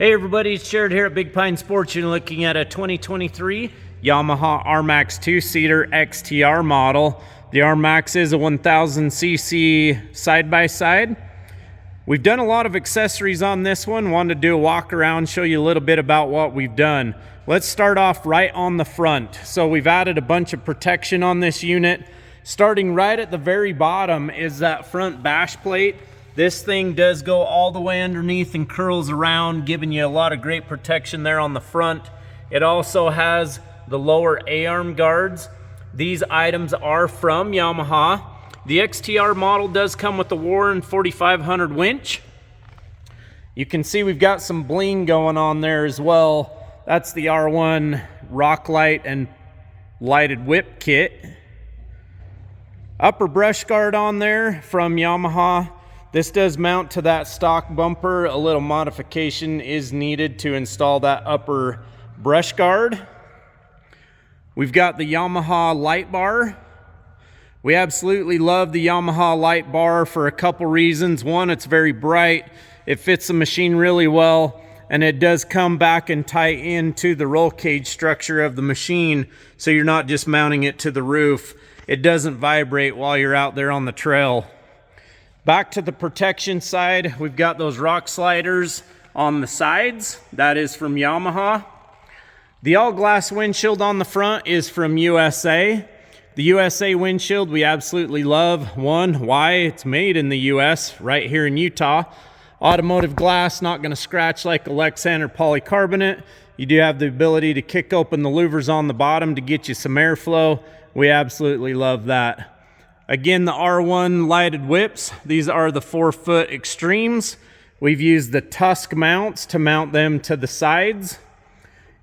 Hey everybody, it's Jared here at Big Pine Sports. You're looking at a 2023 Yamaha Rmax 2-seater XTR model. The Rmax is a 1000cc side-by-side. We've done a lot of accessories on this one. Wanted to do a walk around, show you a little bit about what we've done. Let's start off right on the front. So we've added a bunch of protection on this unit. Starting right at the very bottom is that front bash plate. This thing does go all the way underneath and curls around, giving you a lot of great protection there on the front. It also has the lower A-arm guards. These items are from Yamaha. The XTR model does come with the Warren 4500 winch. You can see we've got some bling going on there as well. That's the R1 rock light and lighted whip kit. Upper brush guard on there from Yamaha. This does mount to that stock bumper. A little modification is needed to install that upper brush guard. We've got the Yamaha light bar. We absolutely love the Yamaha light bar for a couple reasons. One, it's very bright. It fits the machine really well, and it does come back and tie into the roll cage structure of the machine, so you're not just mounting it to the roof. It doesn't vibrate while you're out there on the trail. Back to the protection side, we've got those rock sliders on the sides. That is from Yamaha. The all-glass windshield on the front is from USA. The USA windshield we absolutely love. One, why? It's made in the US, right here in Utah. Automotive glass, not going to scratch like a Lexan or polycarbonate. You do have the ability to kick open the louvers on the bottom to get you some airflow. We absolutely love that. Again, the R1 lighted whips. These are the 4-foot extremes. We've used the tusk mounts to mount them to the sides.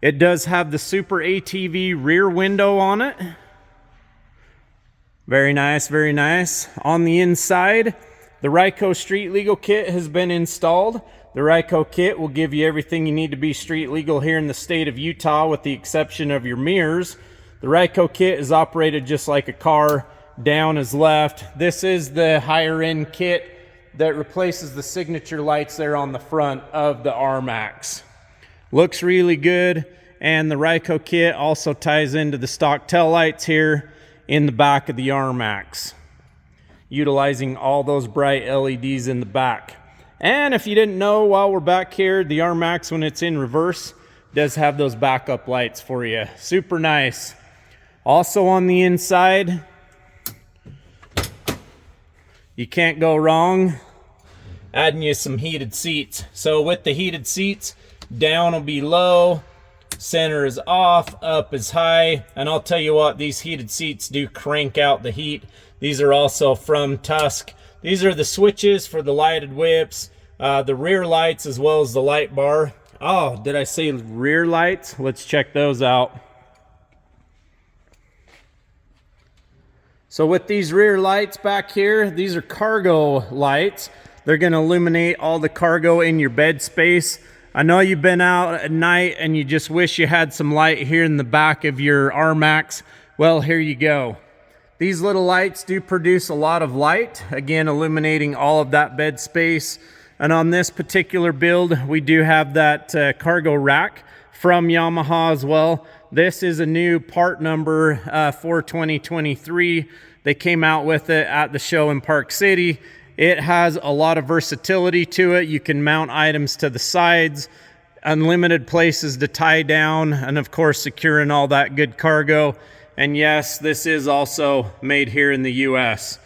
It does have the Super ATV rear window on it. Very nice, very nice. On the inside, the Ryco Street Legal Kit has been installed. The Ryco Kit will give you everything you need to be street legal here in the state of Utah, with the exception of your mirrors. The Ryco Kit is operated just like a car. Down is left. This is the higher end kit that replaces the signature lights there on the front of the Rmax. Looks really good, and the Ryco kit also ties into the stock tail lights here in the back of the Rmax, utilizing all those bright LEDs in the back. And if you didn't know, while we're back here, the Rmax, when it's in reverse, does have those backup lights for you. Super nice. Also on the inside, you can't go wrong adding you some heated seats. So with the heated seats, down will be low, center is off, up is high. And I'll tell you what, these heated seats do crank out the heat. These are also from Tusk. These are the switches for the lighted whips, the rear lights, as well as the light bar. Oh, did I say rear lights? Let's check those out. So with these rear lights back here, these are cargo lights. They're going to illuminate all the cargo in your bed space. I know you've been out at night and you just wish you had some light here in the back of your Rmax. Well, here you go. These little lights do produce a lot of light, again illuminating all of that bed space. And on this particular build, we do have that cargo rack from Yamaha as well. This is a new part number for 2023. They came out with it at the show in Park City. It has a lot of versatility to it. You can mount items to the sides, unlimited places to tie down, and of course securing all that good cargo. And yes, this is also made here in the US.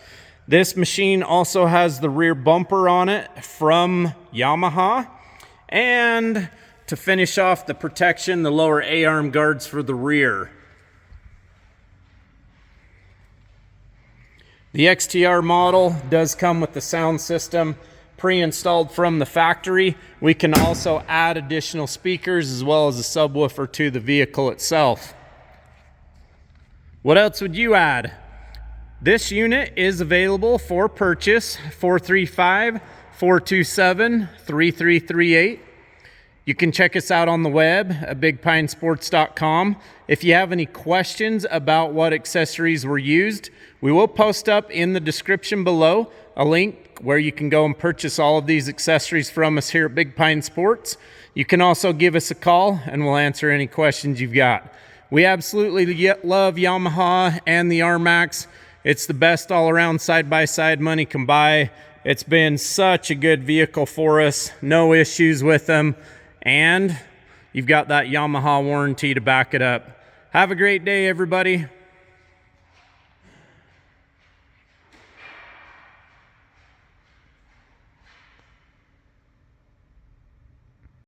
This machine also has the rear bumper on it from Yamaha. And to finish off the protection, the lower A-arm guards for the rear. The XTR model does come with the sound system pre-installed from the factory. We can also add additional speakers as well as a subwoofer to the vehicle itself. What else would you add? This unit is available for purchase, 435-427-3338. You can check us out on the web at bigpinesports.com. If you have any questions about what accessories were used, we will post up in the description below a link where you can go and purchase all of these accessories from us here at Big Pine Sports. You can also give us a call and we'll answer any questions you've got. We absolutely love Yamaha and the Rmax. It's the best all-around side-by-side money can buy. It's been such a good vehicle for us. No issues with them. And you've got that Yamaha warranty to back it up. Have a great day, everybody.